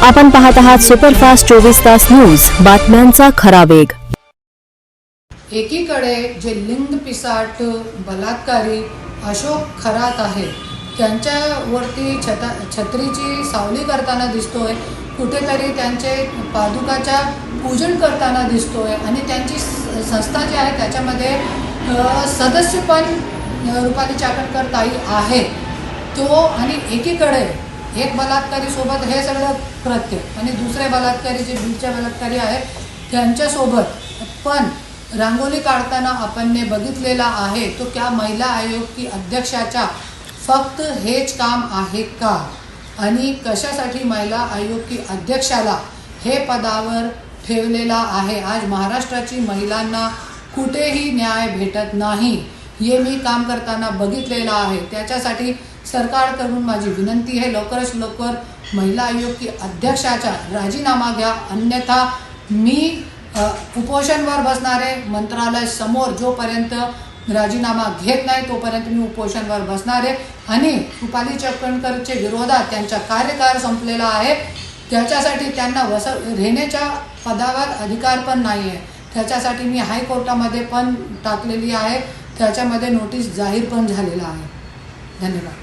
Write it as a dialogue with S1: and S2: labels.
S1: आपण पाहत आहात सुपरफास्ट 24 तास न्यूज, बातम्यांचा खरा वेग।
S2: एकीकडे जे लिंग पिसाट बलात्कारी अशोक खरात आहे, त्यांच्यावरती छत्रीची सावली करताना दिसतोय, कुठेतरी त्यांचे पादुकाच्या पूजन करताना दिसतोय आणि त्यांची संस्था जी आहे त्याच्यामध्ये सदस्य पण रुपाली चाकणकर ताई आहे तो। आणि एकीकडे एक बलात्कारी सोबत हे सगळं कृत्य आणि दुसरे बलात्कारी जे बीडचे बलात्कारी आहेत त्यांच्यासोबत पण रांगोली काढताना आपण बघितलेला आहे। तो क्या महिला आयोग की अध्यक्षाच्या फक्त हेच काम आहे का? आणि कशासाठी महिला आयोग की अध्यक्षाला हे पदावर ठेवलेला आहे? आज महाराष्ट्राची महिलांना कुठेही न्याय भेटत नाही हे मी काम करताना बघितलेला आहे। त्याच्यासाठी सरकारकडून माझी विनंती आहे, लवकरच लवकर महिला आयोग की अध्यक्षाचा राजीनामा घ्या, अन्यथा मी उपोषणवर बसणारे मंत्रालय समोर जोपर्यंत राजीनामा घेत नाही तोपर्यंत मी उपोषणवर बसणार आहे। आणि रुपाली चाकणकरचे विरोधात त्यांचा कार्यकाळ संपलेला आहे, त्याच्यासाठी त्यांना राहण्याच्या पदावर अधिकार पण नाही आहे। त्याच्यासाठी मी हायकोर्टामध्ये पण टाकलेली आहे, त्याच्यामध्ये नोटीस जाहीर पण झालेला आहे। धन्यवाद।